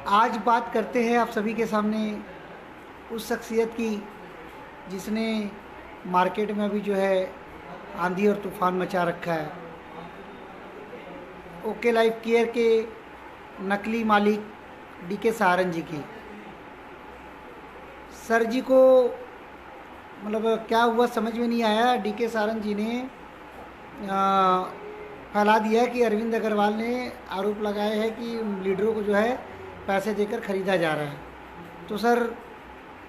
आज बात करते हैं आप सभी के सामने उस शख्सियत की जिसने मार्केट में अभी जो है आंधी और तूफान मचा रखा है। ओके लाइफ केयर के नकली मालिक डीके सहारन जी की। सर जी को मतलब क्या हुआ समझ में नहीं आया। डीके सहारन जी ने फैला दिया कि अरविंद अग्रवाल ने आरोप लगाए हैं कि लीडरों को जो है पैसे देकर ख़रीदा जा रहा है। तो सर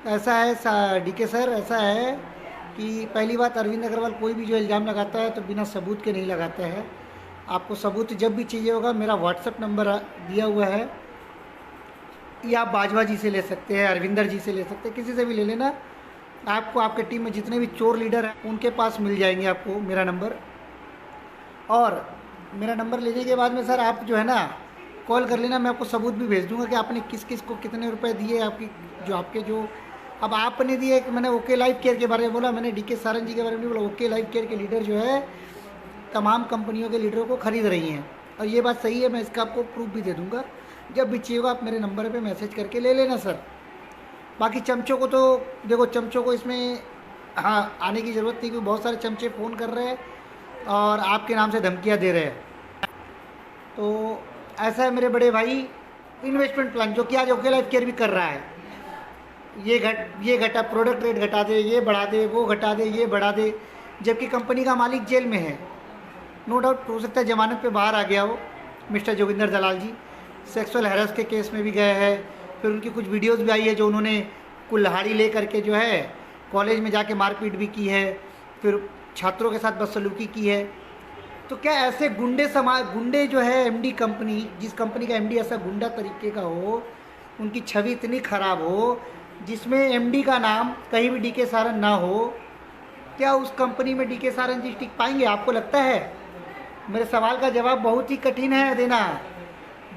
ऐसा है डीके सर, ऐसा है कि पहली बात, अरविंद अग्रवाल कोई भी जो इल्ज़ाम लगाता है तो बिना सबूत के नहीं लगाता है। आपको सबूत जब भी चाहिए होगा मेरा व्हाट्सएप नंबर दिया हुआ है, या आप बाजवा जी से ले सकते हैं, अरविंदर जी से ले सकते हैं, किसी से भी ले लेना। आपको आपके टीम में जितने भी चोर लीडर हैं उनके पास मिल जाएंगे आपको मेरा नंबर। और मेरा नंबर लेने के बाद में सर आप जो है ना कॉल कर लेना, मैं आपको सबूत भी भेज दूंगा कि आपने किस किस को कितने रुपए दिए, आपके जो अब आपने दिए। मैंने ओके लाइफ केयर के बारे में बोला, मैंने डीके सहारन जी के बारे में नहीं बोला। ओके लाइफ केयर के लीडर जो है तमाम कंपनियों के लीडरों को ख़रीद रही हैं, और ये बात सही है। मैं इसका आपको प्रूफ भी दे दूँगा। जब भी चाहिए होगा आप मेरे नंबर पर मैसेज करके ले लेना सर। बाकी चमचों को तो देखो, चमचों को इसमें हाँ आने की ज़रूरत नहीं, क्योंकि बहुत सारे चमचे फ़ोन कर रहे हैं और आपके नाम से धमकियाँ दे रहे हैं। तो ऐसा है मेरे बड़े भाई, इन्वेस्टमेंट प्लान जो कि आज ओके लाइफ केयर भी कर रहा है। ये घटा, प्रोडक्ट रेट घटा दे, ये बढ़ा दे, वो घटा दे, ये बढ़ा दे, जबकि कंपनी का मालिक जेल में है। नो डाउट हो सकता है जमानत पे बाहर आ गया हो मिस्टर जोगिंदर दलाल जी। सेक्सुअल हैरेस के केस में भी गए हैं। फिर उनकी कुछ वीडियोस भी आई है जो उन्होंने कुल्हाड़ी ले करके जो है कॉलेज में जाके मारपीट भी की है, फिर छात्रों के साथ बदसलूकी की है। तो क्या ऐसे गुंडे जो है एमडी कंपनी, जिस कंपनी का एमडी ऐसा गुंडा तरीके का हो, उनकी छवि इतनी ख़राब हो जिसमें एमडी का नाम कहीं भी डीके सहारन ना हो, क्या उस कंपनी में डीके सहारन जी टिक पाएंगे? आपको लगता है? मेरे सवाल का जवाब बहुत ही कठिन है देना।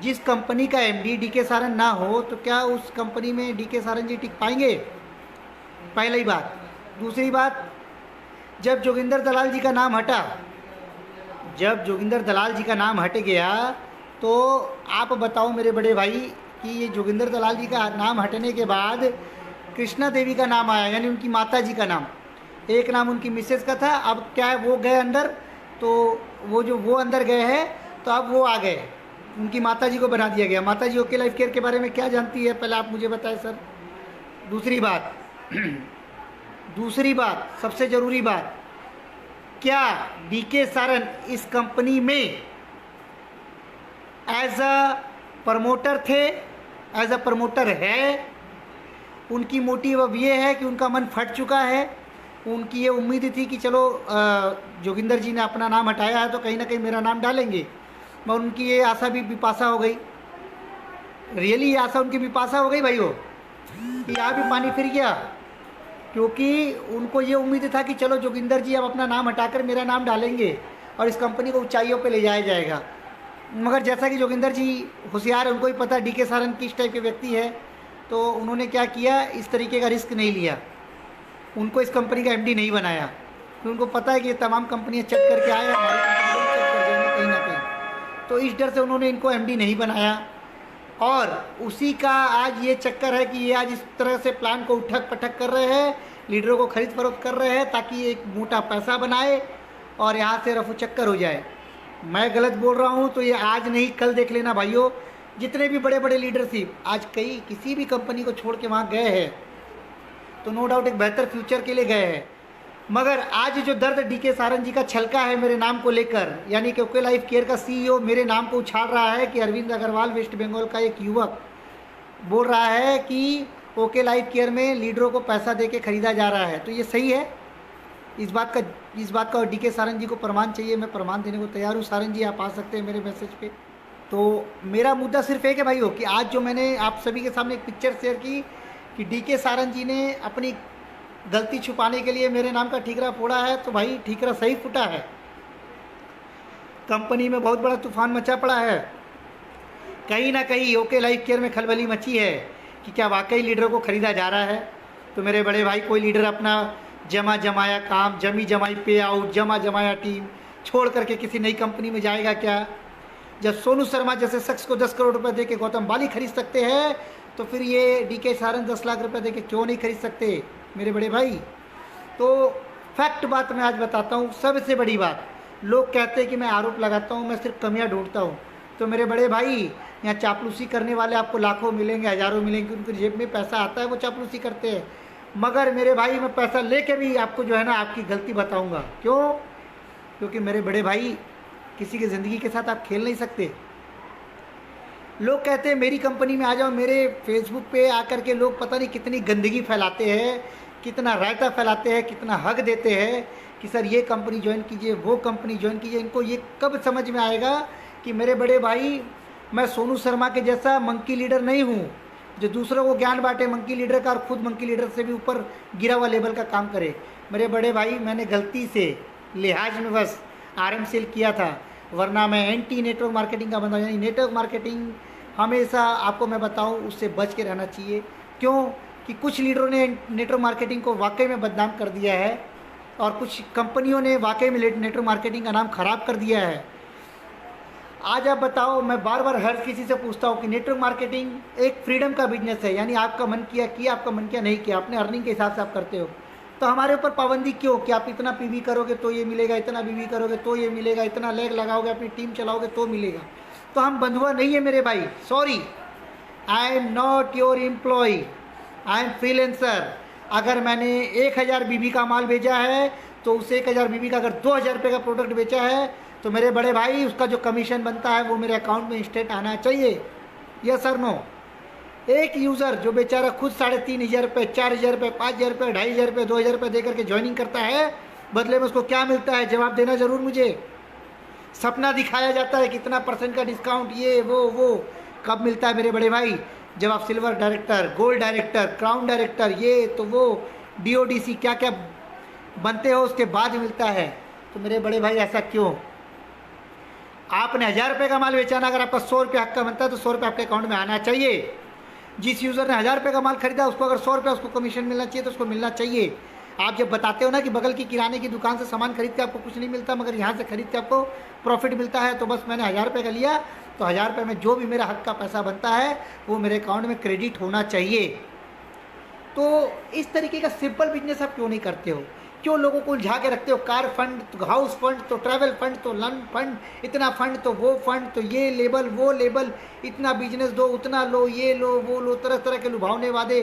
जिस कंपनी का एमडी डीके सहारन ना हो तो क्या उस कंपनी में डीके सहारन जी टिक पाएंगे? पहली बात। दूसरी बात, जब जोगिंदर दलाल जी का नाम हट गया तो आप बताओ मेरे बड़े भाई कि ये जोगिंदर दलाल जी का नाम हटने के बाद कृष्णा देवी का नाम आया, यानी उनकी माता जी का नाम। एक नाम उनकी मिसेज का था, अब क्या है वो गए अंदर, तो वो अंदर गए हैं तो अब वो आ गए, उनकी माता जी को बना दिया गया। माता जी ओके लाइफ केयर के बारे में क्या जानती है पहले आप मुझे बताएं सर। दूसरी बात सबसे ज़रूरी बात, क्या डीके सहारन इस कंपनी में एज अ प्रमोटर थे, एज अ प्रमोटर है? उनकी मोटिव अब ये है कि उनका मन फट चुका है। उनकी ये उम्मीद थी कि चलो जोगिंदर जी ने अपना नाम हटाया है तो कहीं ना कहीं मेरा नाम डालेंगे, मगर उनकी ये आशा भी विपाशा हो गई। रियली ये आशा उनकी विपाशा हो गई भाई, हो कि यहाँ भी पानी फिर गया। क्योंकि उनको ये उम्मीद था कि चलो जोगिंदर जी अब अपना नाम हटाकर मेरा नाम डालेंगे और इस कंपनी को ऊंचाइयों पे ले जाया जाएगा। मगर जैसा कि जोगिंदर जी होशियार है, उनको ही पता डीके सहारन किस टाइप के व्यक्ति है, तो उन्होंने क्या किया, इस तरीके का रिस्क नहीं लिया। उनको इस कंपनी का एमडी नहीं बनाया, क्योंकि उनको पता है कि ये तमाम कंपनियाँ चेक करके आए, हमारी कंपनी को चेक कर जाएंगे कहीं ना कहीं। तो इस डर से उन्होंने इनको एमडी नहीं बनाया। और उसी का आज ये चक्कर है कि ये आज इस तरह से प्लान को उठक पटक कर रहे हैं, लीडरों को खरीद फरोख्त कर रहे हैं ताकि एक मोटा पैसा बनाए और यहाँ से रफू चक्कर हो जाए। मैं गलत बोल रहा हूँ तो ये आज नहीं कल देख लेना भाइयों। जितने भी बड़े बड़े लीडरशिप आज किसी भी कंपनी को छोड़ के वहाँ गए हैं तो नो डाउट एक बेहतर फ्यूचर के लिए गए हैं। मगर आज जो दर्द डीके सहारन जी का छलका है मेरे नाम को लेकर, यानी कि ओके लाइफ केयर का सीईओ मेरे नाम को उछाल रहा है कि अरविंद अग्रवाल वेस्ट बंगाल का एक युवक बोल रहा है कि ओके लाइफ केयर में लीडरों को पैसा दे के ख़रीदा जा रहा है। तो ये सही है? इस बात का डीके सहारन जी को प्रमाण चाहिए, मैं प्रमाण देने को तैयार हूँ। सहारन जी आप आ सकते हैं मेरे मैसेज पे। तो मेरा मुद्दा सिर्फ एक है भाई हो कि आज जो मैंने आप सभी के सामने एक पिक्चर शेयर की कि डीके सहारन जी ने अपनी गलती छुपाने के लिए मेरे नाम का ठीकरा फोड़ा है, तो भाई ठीकरा सही फूटा है। कंपनी में बहुत बड़ा तूफान मचा पड़ा है। कहीं ना कहीं ओके लाइफ केयर में खलबली मची है कि क्या वाकई लीडरों को ख़रीदा जा रहा है। तो मेरे बड़े भाई, कोई लीडर अपना जमाया काम, जमाई पे आउट, जमाया टीम छोड़ करके किसी नई कंपनी में जाएगा क्या? जब सोनू शर्मा जैसे शख्स को 10 करोड़ रुपए दे के गौतम बाली खरीद सकते हैं, तो फिर ये डीके सारन 10 लाख रुपए दे के क्यों नहीं खरीद सकते मेरे बड़े भाई। तो फैक्ट बात मैं आज बताता हूँ। सबसे बड़ी बात, लोग कहते हैं कि मैं आरोप लगाता हूँ, मैं सिर्फ कमियाँ ढूंढता हूँ। तो मेरे बड़े भाई, यहाँ चापलूसी करने वाले आपको लाखों मिलेंगे, हज़ारों मिलेंगे, उनकी जेब में पैसा आता है, वो चापलूसी करते हैं। मगर मेरे भाई, मैं पैसा लेके भी आपको जो है ना आपकी गलती बताऊँगा। क्यों? क्योंकि मेरे बड़े भाई, किसी की ज़िंदगी के साथ आप खेल नहीं सकते। लोग कहते हैं मेरी कंपनी में आ जाओ, मेरे फेसबुक पे आकर के लोग पता नहीं कितनी गंदगी फैलाते हैं, कितना रायता फैलाते हैं, कितना हक देते हैं कि सर ये कंपनी ज्वाइन कीजिए, वो कंपनी ज्वाइन कीजिए। इनको ये कब समझ में आएगा कि मेरे बड़े भाई, मैं सोनू शर्मा के जैसा मंकी लीडर नहीं हूँ जो दूसरों को ज्ञान बांटे मंकी लीडर का और खुद मंकी लीडर से भी ऊपर गिरा हुआ लेवल का काम करे। मेरे बड़े भाई, मैंने गलती से लिहाज में बस RM सेल किया था, वरना मैं एंटी नेटवर्क मार्केटिंग का बंदा। यानी नेटवर्क मार्केटिंग हमेशा आपको मैं बताऊं, उससे बच के रहना चाहिए। क्यों? कि कुछ लीडरों ने नेटवर्क मार्केटिंग को वाकई में बदनाम कर दिया है और कुछ कंपनियों ने वाकई में नेटवर्क मार्केटिंग का नाम खराब कर दिया है। आज आप बताओ, मैं बार बार हर किसी से पूछता हूँ कि नेटवर्क मार्केटिंग एक फ्रीडम का बिजनेस है, यानी आपका मन किया, आपका मन किया नहीं किया, अपने अर्निंग के हिसाब से आप करते हो। तो हमारे ऊपर पाबंदी क्यों कि आप इतना PV करोगे तो ये मिलेगा, इतना PV करोगे तो ये मिलेगा, इतना लेग लगाओगे, अपनी टीम चलाओगे तो मिलेगा। तो हम बंधुआ नहीं है मेरे भाई, sorry, I am not your employ, I am freelancer. अगर मैंने 1000 BB का माल भेजा है तो उस 1000 BB का अगर 2000 रुपये का प्रोडक्ट बेचा है तो मेरे बड़े भाई, उसका जो कमीशन बनता है वो मेरे अकाउंट में इंस्टेंट आना चाहिए। Yes sir no? एक यूज़र जो बेचारा खुद 3500 रुपये, 4000 रुपये, 5000 रुपये, 2500 रुपये, 2000 रुपये दे करके ज्वाइनिंग करता है, बदले में उसको क्या मिलता है? जवाब देना ज़रूर मुझे। सपना दिखाया जाता है कितना % का डिस्काउंट, ये वो कब मिलता है मेरे बड़े भाई? जब आप silver director, gold director, crown director, ये तो वो DODC क्या क्या बनते हो उसके बाद मिलता है। तो मेरे बड़े भाई, ऐसा क्यों? आपने 1000 रुपये का माल बेचा ना, अगर आपका 100 रुपये हक का बनता है तो 100 रुपये आपके अकाउंट में आना चाहिए। जिस यूज़र ने 1000 रुपये का माल खरीदा, उसको अगर 100 रुपये उसको कमीशन मिलना चाहिए तो उसको मिलना चाहिए। आप जब बताते हो ना कि बगल की किराने की दुकान से सामान खरीद के आपको कुछ नहीं मिलता, मगर यहाँ से खरीद के आपको प्रॉफिट मिलता है, तो बस मैंने 1000 रुपये का लिया तो 1000 रुपये में जो भी मेरा हक का पैसा बनता है वो मेरे अकाउंट में क्रेडिट होना चाहिए। तो इस तरीके का सिंपल बिजनेस आप क्यों नहीं करते हो? क्यों लोगों को उलझा के रखते हो? कार फंड तो हाउस फंड तो ट्रैवल फंड तो लन फंड, इतना फंड तो वो फंड तो ये लेबल वो लेबल, इतना बिजनेस दो, उतना लो, ये लो वो लो, तरह तरह के लुभावने वादे।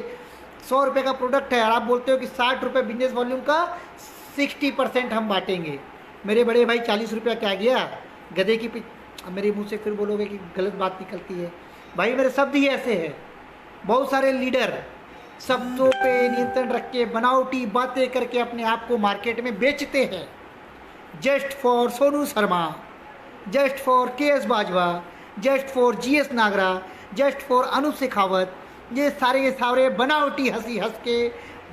100 रुपये का प्रोडक्ट है और आप बोलते हो कि 60 रुपये बिजनेस वॉल्यूम का 60% हम बांटेंगे। मेरे बड़े भाई, 40 रुपया क्या गया गधे की मेरे मुंह से? फिर बोलोगे कि गलत बात निकलती है। भाई मेरे शब्द ही ऐसे हैं। बहुत सारे लीडर शब्दों पे नियंत्रण रख के बनावटी बातें करके अपने आप को मार्केट में बेचते हैं। Just for Sonu Sharma, just for KS Bajwa, just for GS Nagra, just for Anup Shekhawat, ये सारे बनावटी हंसी हंस के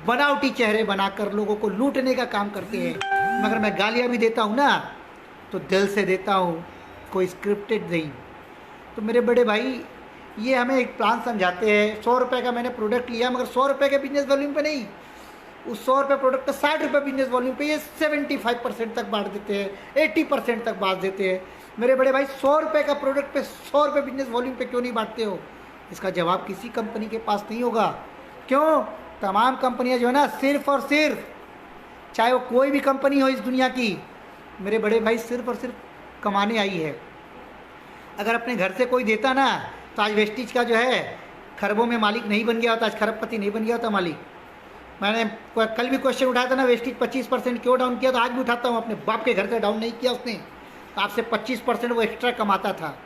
बनावटी चेहरे बनाकर लोगों को लूटने का काम करते हैं। मगर मैं गालियाँ भी देता हूँ ना तो दिल से देता हूँ, कोई स्क्रिप्टेड नहीं। तो मेरे बड़े भाई, ये हमें एक प्लान समझाते हैं। 100 रुपये का मैंने प्रोडक्ट लिया, मगर 100 रुपये के बिजनेस वॉल्यूम पे नहीं, उस 100 रुपये प्रोडक्ट का 60 रुपये बिजनेस वॉल्यूम पे ये 75% तक बांट देते हैं, 80% तक बांट देते हैं। मेरे बड़े भाई, 100 रुपये का प्रोडक्ट पे 100 रुपये बिजनेस वॉल्यूम पे क्यों नहीं बांटते हो? इसका जवाब किसी कंपनी के पास नहीं होगा। क्यों? तमाम कंपनियां जो है ना, सिर्फ और सिर्फ, चाहे वो कोई भी कंपनी हो इस दुनिया की, मेरे बड़े भाई, सिर्फ और सिर्फ कमाने आई है। अगर अपने घर से कोई देता ना तो आज वेस्टिज का जो है खरबों में मालिक नहीं बन गया होता, आज खरबपति नहीं बन गया होता मालिक। मैंने कल भी क्वेश्चन उठाया था ना, वेस्टिज 25% क्यों डाउन किया, तो आज भी उठाता हूँ, अपने बाप के घर से डाउन नहीं किया उसने। आपसे 25% वो एक्स्ट्रा कमाता था,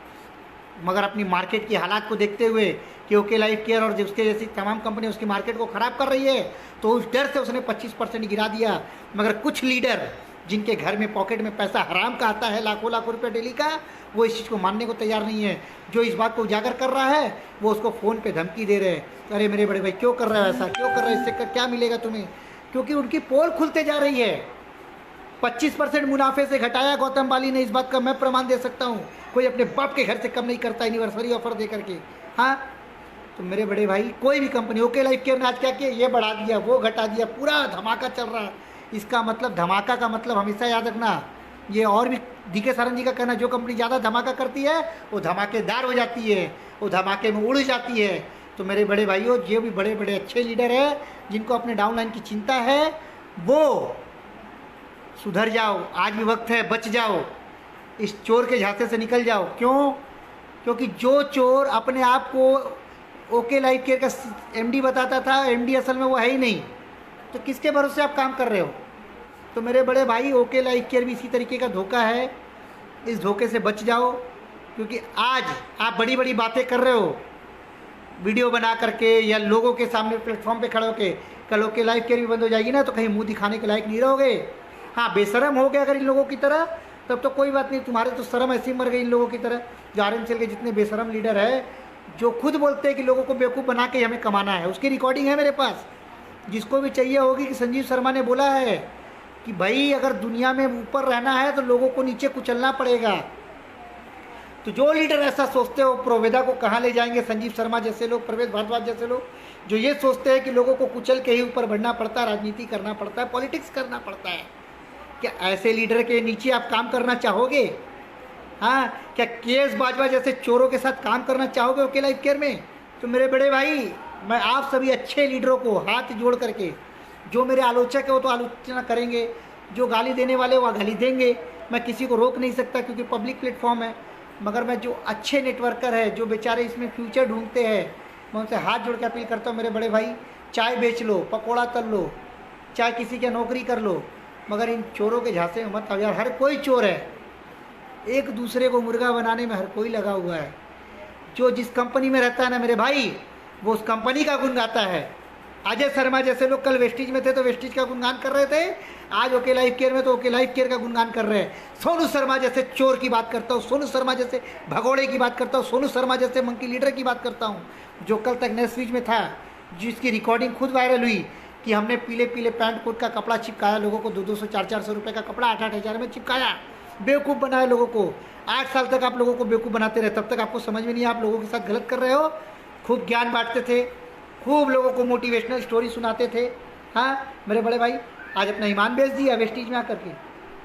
मगर अपनी मार्केट की हालात को देखते हुए कि ओके लाइफ केयर और उसके जैसी तमाम कंपनी उसकी मार्केट को ख़राब कर रही है, तो उस डर से उसने 25% गिरा दिया। मगर कुछ लीडर जिनके घर में पॉकेट में पैसा हराम का आता है, लाखों लाखों रुपए डेली का, वो इस चीज़ को मानने को तैयार नहीं है। जो इस बात को उजागर कर रहा है वो उसको फ़ोन पे धमकी दे रहे हैं, अरे मेरे बड़े भाई क्यों कर रहे हो ऐसा, क्यों कर रहे हो, इससे क्या मिलेगा तुम्हें? क्योंकि उनकी पोल खुलते जा रही है। 25% मुनाफे से घटाया गौतम बाली ने, इस बात का मैं प्रमाण दे सकता हूँ। कोई अपने बाप के घर से कम नहीं करता एनिवर्सरी ऑफर दे करके। हाँ, तो मेरे बड़े भाई, कोई भी कंपनी, ओके लाइफ केयर ने आज क्या किया, ये बढ़ा दिया, वो घटा दिया, पूरा धमाका चल रहा है। इसका मतलब, धमाका का मतलब हमेशा याद रखना, ये और भी डीके सरन जी का कहना, जो कंपनी ज़्यादा धमाका करती है वो धमाकेदार हो जाती है, वो धमाके में उड़ जाती है। तो मेरे बड़े भाइयों, जो भी बड़े बड़े अच्छे लीडर हैं जिनको अपने डाउनलाइन की चिंता है, वो सुधर जाओ, आज भी वक्त है, बच जाओ, इस चोर के झांसे से निकल जाओ। क्यों? क्योंकि जो चोर अपने आप को ओके लाइफ केयर का एमडी बताता था, एमडी असल में वो है ही नहीं, तो किसके भरोसे आप काम कर रहे हो? तो मेरे बड़े भाई, ओके लाइफ केयर भी इसी तरीके का धोखा है, इस धोखे से बच जाओ। क्योंकि आज आप बड़ी बड़ी बातें कर रहे हो वीडियो बना करके या लोगों के सामने प्लेटफॉर्म पे खड़े होके, कल ओके लाइफ केयर भी बंद हो जाएगी ना तो कहीं मुंह दिखाने के लायक नहीं रहोगे। हाँ, बेशरम हो गए अगर इन लोगों की तरह, तब तो कोई बात नहीं, तुम्हारे तो शर्म ऐसी मर गई इन लोगों की तरह। जो आरएमसीएल के जितने बेशरम लीडर है, जो खुद बोलते हैं कि लोगों को बेवकूफ़ बना के हमें कमाना है, उसकी रिकॉर्डिंग है मेरे पास। जिसको भी चाहिए होगी कि संजीव शर्मा ने बोला है कि भाई अगर दुनिया में ऊपर रहना है तो लोगों को नीचे कुचलना पड़ेगा। तो जो लीडर ऐसा सोचते हो, प्रोवेदा को कहाँ ले जाएंगे? संजीव शर्मा जैसे लोग, प्रवेश भारद्वाज जैसे लोग, जो ये सोचते हैं कि लोगों को कुचल के ही ऊपर बढ़ना पड़ता है, राजनीति करना पड़ता है, पॉलिटिक्स करना पड़ता है, क्या ऐसे लीडर के नीचे आप काम करना चाहोगे? हाँ, क्या केएस बाजवा जैसे चोरों के साथ काम करना चाहोगे ओके लाइफ केयर में? तो मेरे बड़े भाई, मैं आप सभी अच्छे लीडरों को हाथ जोड़ करके, जो मेरे आलोचक है वो तो आलोचना करेंगे, जो गाली देने वाले वो गाली देंगे, मैं किसी को रोक नहीं सकता क्योंकि पब्लिक प्लेटफॉर्म है। मगर मैं जो अच्छे नेटवर्कर है, जो बेचारे इसमें फ्यूचर ढूंढते हैं, मैं उनसे हाथ जोड़ के अपील करता हूँ, मेरे बड़े भाई, चाय बेच लो, पकौड़ा तल लो, चाहे किसी की नौकरी कर लो, मगर इन चोरों के झांसे में मत आओ यार। हर कोई चोर है, एक दूसरे को मुर्गा बनाने में हर कोई लगा हुआ है। जो जिस कंपनी में रहता है ना मेरे भाई, वो उस कंपनी का गुण गाता है। अजय शर्मा जैसे लोग कल वेस्टिज में थे तो वेस्टिज का गुणगान कर रहे थे, आज ओके लाइफ केयर में तो ओके लाइफ केयर का गुणगान कर रहे हैं। सोनू शर्मा जैसे चोर की बात करता हूँ, सोनू शर्मा जैसे भगोड़े की बात करता हूँ, सोनू शर्मा जैसे मंकी लीडर की बात करता हूँ, जो कल तक नेस्वीज में था, जिसकी रिकॉर्डिंग खुद वायरल हुई कि हमने पीले पीले पैंट कोट का कपड़ा चिपकाया, लोगों को 200 400 रुपये का कपड़ा 8 हज़ार में चिपकाया, बेवकूफ़ बनाया लोगों को। 8 साल तक आप लोगों को बेवकूफ़ बनाते रहे, तब तक आपको समझ में नहीं आप लोगों के साथ गलत कर रहे हो। खूब ज्ञान बांटते थे, खूब लोगों को मोटिवेशनल स्टोरी सुनाते थे। हाँ मेरे बड़े भाई, आज अपना ईमान बेच दिया वेस्टीज में आकर के।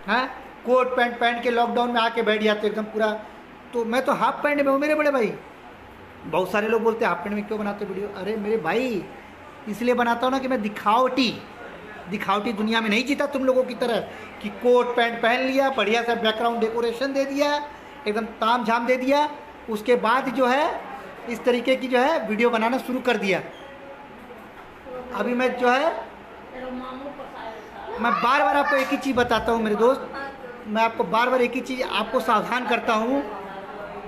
हाँ, कोट पैंट पहन के लॉकडाउन में आके बैठ जाते एकदम पूरा। तो मैं तो हाफ पैंट में हूँ मेरे बड़े भाई। बहुत सारे लोग बोलते हैं हाफ पैंट में क्यों बनाते वीडियो? अरे मेरे भाई, इसलिए बनाता हूँ ना कि मैं दिखावटी दुनिया में नहीं जीता तुम लोगों की तरह कि कोट पैंट पहन लिया, बढ़िया सा बैकग्राउंड डेकोरेशन दे दिया, एकदम ताम झाम दे दिया, उसके बाद जो है इस तरीके की जो है वीडियो बनाना शुरू कर दिया। अभी मैं जो है मैं बार बार आपको एक ही चीज़ बताता हूँ मेरे दोस्त, मैं आपको बार बार एक ही चीज़ आपको सावधान करता हूँ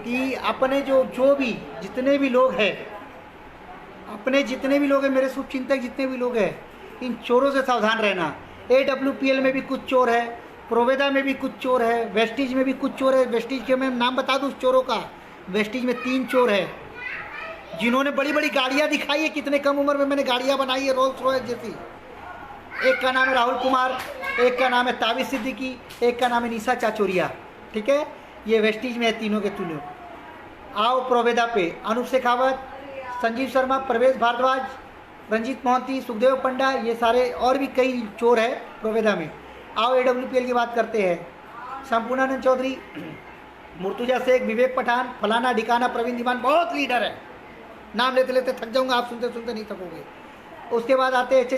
कि अपने जो भी जितने भी लोग हैं, अपने जितने भी लोग हैं, मेरे शुभचिंतक जितने भी लोग हैं, इन चोरों से सावधान रहना। AWPL में भी कुछ चोर है, प्रोवेदा में भी कुछ चोर है, वेस्टीज में भी कुछ चोर है। वेस्टीज के मैं नाम बता दूँ उस चोरों का, वेस्टीज में 3 चोर है जिन्होंने बड़ी बड़ी गाड़ियाँ दिखाई है। कितने कम उम्र में मैंने गाड़ियाँ बनाई है रोल्स रॉयस जैसी। एक का नाम है राहुल कुमार, एक का नाम है ताबिश सिद्दीकी, एक का नाम है निशा चाचोरिया। ठीक है, ये वेस्टीज में है तीनों के तीनों। आओ प्रोवेदा पे, अनूप शेखावत, संजीव शर्मा, प्रवेश भारद्वाज, रंजीत मोहंती, सुखदेव पंडा, ये सारे और भी कई चोर है प्रोवेदा में। आओ AWPL की बात करते हैं। संपूर्णानंद चौधरी, मुर्तुजा शेख, विवेक पठान, फलाना ढिकाना, प्रवीण दीवान, बहुत लीडर है, नाम लेते लेते थक जाऊंगा, आप सुनते सुनते नहीं थकोगे। उसके बाद आते हैं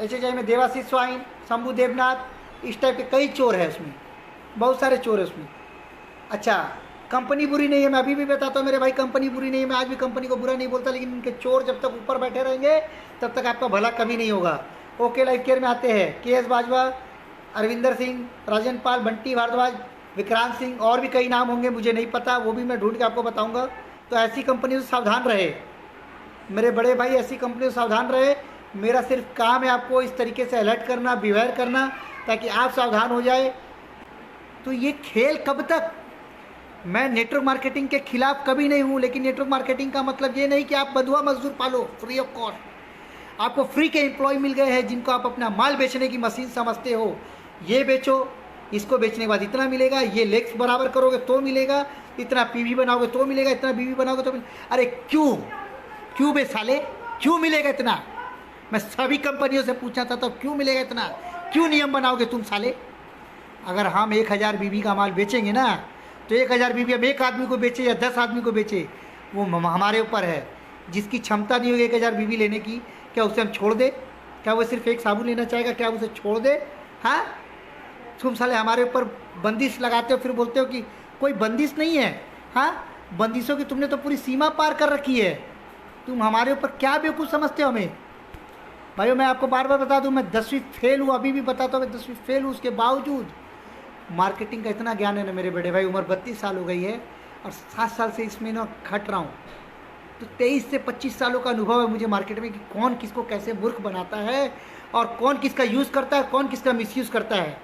HHI में देवाशीष स्वाइन, शंभू देवनाथ, इस टाइप के कई चोर है उसमें, बहुत सारे चोर है उसमें। अच्छा, कंपनी बुरी नहीं है, मैं अभी भी बताता हूँ मेरे भाई, कंपनी बुरी नहीं है, मैं आज भी कंपनी को बुरा नहीं बोलता, लेकिन इनके चोर जब तक ऊपर बैठे रहेंगे तब तक आपका भला कभी नहीं होगा। ओके लाइफ केयर में आते हैं KS बाजवा, अरविंदर सिंह, राजन पाल, बंटी भारद्वाज, विक्रांत सिंह, और भी कई नाम होंगे मुझे नहीं पता, वो भी मैं ढूंढ के आपको बताऊँगा। तो ऐसी कंपनियों से सावधान रहे मेरे बड़े भाई, ऐसी कंपनियों से सावधान रहे। मेरा सिर्फ काम है आपको इस तरीके से अलर्ट करना, बिवेयर करना, ताकि आप सावधान हो जाए। तो ये खेल कब तक? मैं नेटवर्क मार्केटिंग के खिलाफ कभी नहीं हूँ, लेकिन नेटवर्क मार्केटिंग का मतलब ये नहीं कि आप बंधुआ मजदूर पालो फ्री ऑफ कॉस्ट। आपको फ्री के एम्प्लॉय मिल गए हैं जिनको आप अपना माल बेचने की मशीन समझते हो। ये बेचो, इसको बेचने के बाद इतना मिलेगा, ये लेक्स बराबर करोगे तो मिलेगा, इतना PV बनाओगे तो मिलेगा, इतना BV बनाओगे तो मिलेगा। अरे क्यों बे साले, क्यों मिलेगा इतना? मैं सभी कंपनियों से पूछा था तो क्यों मिलेगा इतना? क्यों नियम बनाओगे तुम साले? अगर हम 1000 बीबी का माल बेचेंगे ना, तो 1000 बीबी हम एक आदमी को बेचे या 10 आदमी को बेचे, वो हमारे ऊपर है। जिसकी क्षमता नहीं होगी 1000 बीबी लेने की, क्या उसे हम छोड़ दे? क्या वो सिर्फ एक साबुन लेना चाहेगा? क्या उसे छोड़ दे? हाँ, तुम साले हमारे ऊपर बंदिश लगाते हो, फिर बोलते हो कि कोई बंदिश नहीं है। हाँ, बंदिशों की तुमने तो पूरी सीमा पार कर रखी है। तुम हमारे ऊपर क्या बेवकूफ़ समझते हो हमें? भाइयों, मैं आपको बार बार बता दूं, मैं 10वीं फेल हूँ, अभी भी बताता हूँ मैं 10वीं फेल हूँ। उसके बावजूद मार्केटिंग का इतना ज्ञान है ना मेरे बड़े भाई। उम्र 32 साल हो गई है और 7 साल से इसमें ना खट रहा हूँ। तो 23 से 25 सालों का अनुभव है मुझे मार्केट में कि कौन किसको कैसे मूर्ख बनाता है और कौन किसका यूज़ करता है, कौन किसका मिसयूज़ करता है।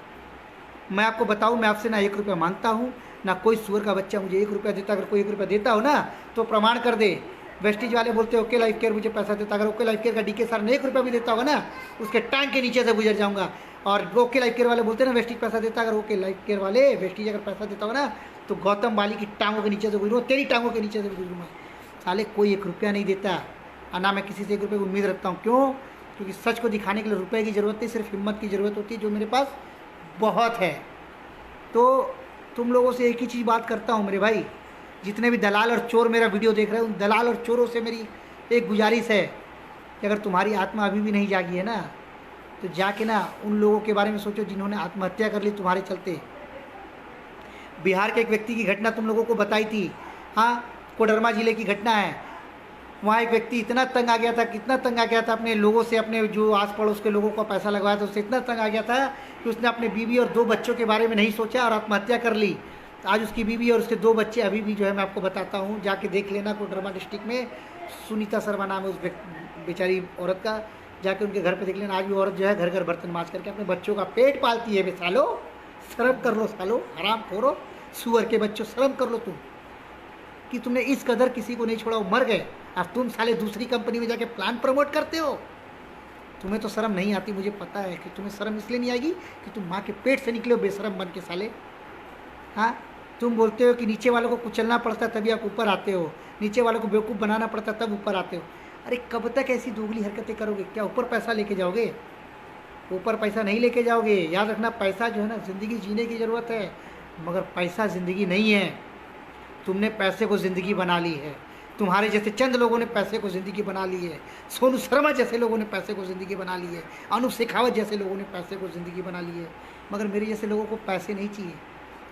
मैं आपको बताऊं, मैं आपसे ना 1 रुपया मांगता हूं, ना कोई सुअर का बच्चा मुझे 1 रुपया देता। अगर कोई 1 रुपया देता हो ना तो प्रमाण कर दे। वेस्टिज वाले बोलते हैं ओके लाइफ केयर मुझे पैसा देता। अगर ओके लाइफ केयर का डीके सर ने 1 रुपया भी देता होगा ना, उसके टांग के नीचे से गुजर जाऊंगा। और ओके लाइफ केयर वाले बोलते हैं ना वेस्टिज पैसा देता, अगर ओके लाइफ केयर वाले वेस्टिज अगर पैसा देता होगा ना तो गौतम बाली की टांगों के नीचे से गुजरूँ, तेरी टांगों के नीचे से भी गुजरूँगा। साले कोई 1 रुपया नहीं देता और ना मैं किसी से 1 रुपये की उम्मीद रखता हूँ। क्यों? क्योंकि सच को दिखाने के लिए रुपये की ज़रूरत नहीं, सिर्फ हिम्मत की ज़रूरत होती है, जो मेरे पास बहुत है। तो तुम लोगों से एक ही चीज़ बात करता हूँ मेरे भाई, जितने भी दलाल और चोर मेरा वीडियो देख रहे हैं, उन दलाल और चोरों से मेरी एक गुजारिश है कि अगर तुम्हारी आत्मा अभी भी नहीं जागी है ना, तो जाके ना उन लोगों के बारे में सोचो जिन्होंने आत्महत्या कर ली तुम्हारे चलते। बिहार के एक व्यक्ति की घटना तुम लोगों को बताई थी। हाँ, कोडरमा जिले की घटना है। वहाँ एक व्यक्ति इतना तंग आ गया था, कितना तंग आ गया था, अपने लोगों से, अपने जो आस पड़ोस के लोगों को पैसा लगवाया था उससे इतना तंग आ गया था कि उसने अपने बीवी और 2 बच्चों के बारे में नहीं सोचा और आत्महत्या कर ली। आज उसकी बीवी और उसके 2 बच्चे अभी भी जो है, मैं आपको बताता हूँ, जाके देख लेना। कोडरमा डिस्ट्रिक्ट में सुनीता शर्मा नाम है उस बेचारी औरत का, जाके उनके घर पे देख लेना। आज भी औरत जो है घर घर बर्तन मांज करके अपने बच्चों का पेट पालती है। बे सालो, शर्म कर लो सालो, हराम खोरो, सुअर के बच्चों, शर्म कर लो तुम कि तुमने इस कदर किसी को नहीं छोड़ा, वो मर गए। और तुम साले दूसरी कंपनी में जाके प्लान प्रमोट करते हो। तुम्हें तो शर्म नहीं आती, मुझे पता है कि तुम्हें शर्म इसलिए नहीं आएगी कि तुम माँ के पेट से निकले हो बेशरम बन के साले। हाँ, तुम बोलते हो कि नीचे वालों को कुचलना पड़ता है तभी आप ऊपर आते हो, नीचे वालों को बेवकूफ़ बनाना पड़ता है तब ऊपर आते हो। अरे कब तक ऐसी दोगली हरकतें करोगे? क्या ऊपर पैसा लेके जाओगे? ऊपर पैसा नहीं लेके जाओगे। याद रखना, पैसा जो है ना ज़िंदगी जीने की ज़रूरत है, मगर पैसा ज़िंदगी नहीं है। तुमने पैसे को ज़िंदगी बना ली है। तुम्हारे जैसे चंद लोगों ने पैसे को ज़िंदगी बना ली है। सोनू शर्मा जैसे लोगों ने पैसे को ज़िंदगी बना ली है। अनुप शेखावत जैसे लोगों ने पैसे को ज़िंदगी बना ली है। मगर मेरे जैसे लोगों को पैसे नहीं चाहिए।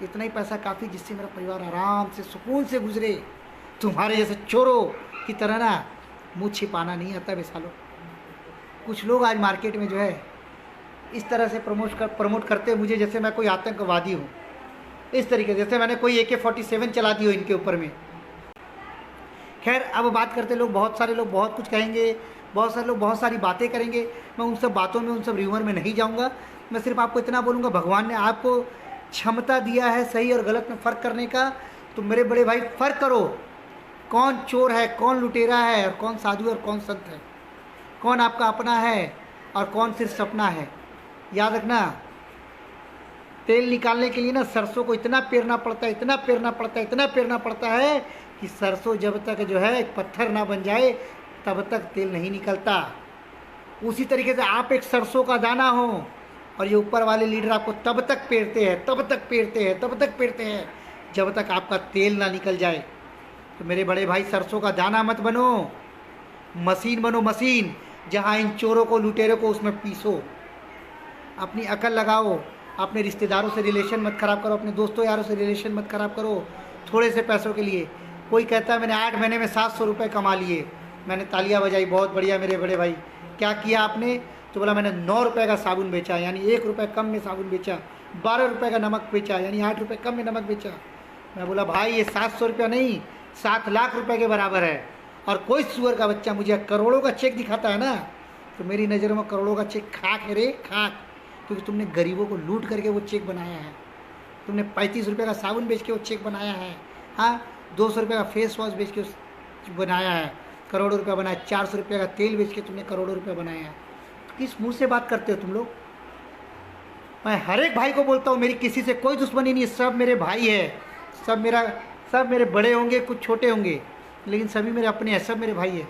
इतना ही पैसा काफ़ी जिससे मेरा परिवार आराम से सुकून से गुजरे। तुम्हारे जैसे चोरों की तरह ना मुँह छिपाना नहीं आता बेसालो। कुछ लोग आज मार्केट में जो है इस तरह से प्रमोट करते हैं मुझे जैसे मैं कोई आतंकवादी हूँ। इस तरीके से जैसे मैंने कोई AK-47 चला दी हो इनके ऊपर में। खैर, अब बात करते लोग, बहुत सारे लोग बहुत कुछ कहेंगे, बहुत सारे लोग बहुत सारी बातें करेंगे। मैं उन सब बातों में, उन सब र्यूमर में नहीं जाऊंगा। मैं सिर्फ आपको इतना बोलूँगा, भगवान ने आपको क्षमता दिया है सही और गलत में फ़र्क करने का। तो मेरे बड़े भाई, फ़र्क करो, कौन चोर है, कौन लुटेरा है और कौन साधु और कौन संत है, कौन आपका अपना है और कौन सिर्फ सपना है। याद रखना, तेल निकालने के लिए ना सरसों को इतना पेरना पड़ता है, इतना पेरना पड़ता है, इतना पेरना पड़ता है कि सरसों जब तक जो है एक पत्थर ना बन जाए तब तक तेल नहीं निकलता। उसी तरीके से आप एक सरसों का दाना हो और ये ऊपर वाले लीडर आपको तब तक पेरते हैं, तब तक पेरते हैं, तब तक पेरते हैं जब तक आपका तेल ना निकल जाए। तो मेरे बड़े भाई, सरसों का दाना मत बनो, मशीन बनो, मशीन, जहाँ इन चोरों को, लुटेरों को उसमें पीसो। अपनी अकल लगाओ, अपने रिश्तेदारों से रिलेशन मत ख़राब करो, अपने दोस्तों यारों से रिलेशन मत ख़राब करो थोड़े से पैसों के लिए। कोई कहता है मैंने 8 महीने में 700 रुपये कमा लिए, मैंने तालियां बजाई, बहुत बढ़िया मेरे बड़े भाई। क्या किया आपने? तो बोला मैंने 9 रुपये का साबुन बेचा, यानी 1 रुपये कम में साबुन बेचा। 12 रुपये का नमक बेचा, यानी 8 रुपये कम में नमक बेचा। मैं बोला भाई ये 700 रुपया नहीं, 7 लाख रुपये के बराबर है। और कोई सुअर का बच्चा मुझे करोड़ों का चेक दिखाता है ना, तो मेरी नज़रों में करोड़ों का चेक खाक है रे, खाक। क्योंकि तुमने गरीबों को लूट करके वो चेक बनाया है। तुमने 35 रुपये का साबुन बेच के वो चेक बनाया है। हाँ, 200 रुपये का फेस वॉश बेच के बनाया है, करोड़ों रुपया बनाया। 400 रुपये का तेल बेच के तुमने करोड़ों रुपया बनाया है। किस मुंह से बात करते हो तुम लोग? मैं हर एक भाई को बोलता हूँ, मेरी किसी से कोई दुश्मनी नहीं है, सब मेरे भाई है, सब मेरे बड़े होंगे, कुछ छोटे होंगे, लेकिन सभी मेरे अपने हैं, सब मेरे भाई है।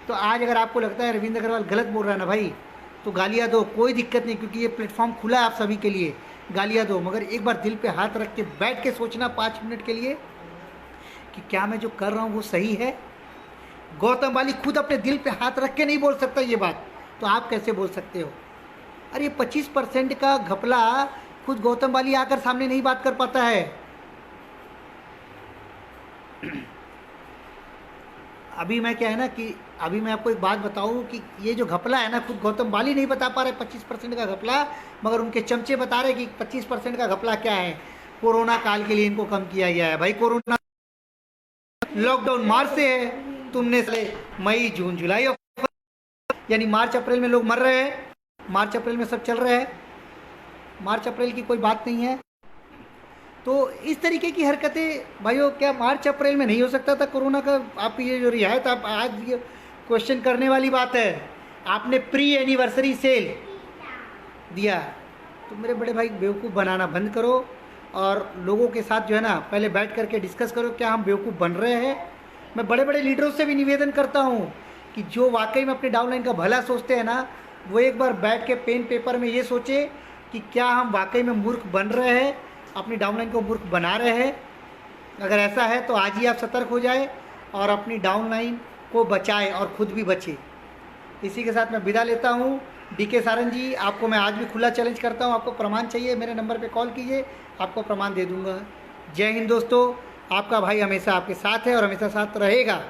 तो आज अगर आपको लगता है रविंद्र अग्रवाल गलत बोल रहा है ना भाई, तो गालियाँ दो, कोई दिक्कत नहीं, क्योंकि ये प्लेटफॉर्म खुला है आप सभी के लिए। गालियाँ दो, मगर एक बार दिल पे हाथ रख के बैठ के सोचना 5 मिनट के लिए कि क्या मैं जो कर रहा हूँ वो सही है। गौतम वाली खुद अपने दिल पे हाथ रख के नहीं बोल सकता ये बात, तो आप कैसे बोल सकते हो? अरे ये 25% का घपला खुद गौतम वाली आकर सामने नहीं बात कर पाता है। अभी मैं क्या है ना कि अभी मैं आपको एक बात बताऊं कि ये जो घपला है ना, खुद गौतम वाली नहीं बता पा रहे 25% का घपला, मगर उनके चमचे बता रहे कि 25% का घपला क्या है। कोरोना काल के लिए इनको कम किया गया है। भाई कोरोना लॉकडाउन मार्च से है, तुमने मई जून जुलाई यानी मार्च अप्रैल में लोग मर रहे हैं, मार्च अप्रैल में सब चल रहा है, मार्च अप्रैल की कोई बात नहीं है। तो इस तरीके की हरकतें भाइयों, क्या मार्च अप्रैल में नहीं हो सकता था कोरोना का? आप ये जो रियायत आप आज ये क्वेश्चन करने वाली बात है। आपने प्री एनिवर्सरी सेल दिया, तो मेरे बड़े भाई बेवकूफ़ बनाना बंद करो और लोगों के साथ जो है ना पहले बैठ करके डिस्कस करो क्या हम बेवकूफ़ बन रहे हैं। मैं बड़े बड़े लीडरों से भी निवेदन करता हूँ कि जो वाकई में अपने डाउनलाइन का भला सोचते हैं ना, वो एक बार बैठ के पेन पेपर में ये सोचे कि क्या हम वाकई में मूर्ख बन रहे हैं, अपनी डाउनलाइन को मूर्ख बना रहे हैं। अगर ऐसा है तो आज ही आप सतर्क हो जाए और अपनी डाउनलाइन को बचाए और खुद भी बचे। इसी के साथ मैं विदा लेता हूँ। डीके सारंग जी, आपको मैं आज भी खुला चैलेंज करता हूँ, आपको प्रमाण चाहिए मेरे नंबर पे कॉल कीजिए, आपको प्रमाण दे दूँगा। जय हिंद दोस्तों, आपका भाई हमेशा आपके साथ है और हमेशा साथ रहेगा।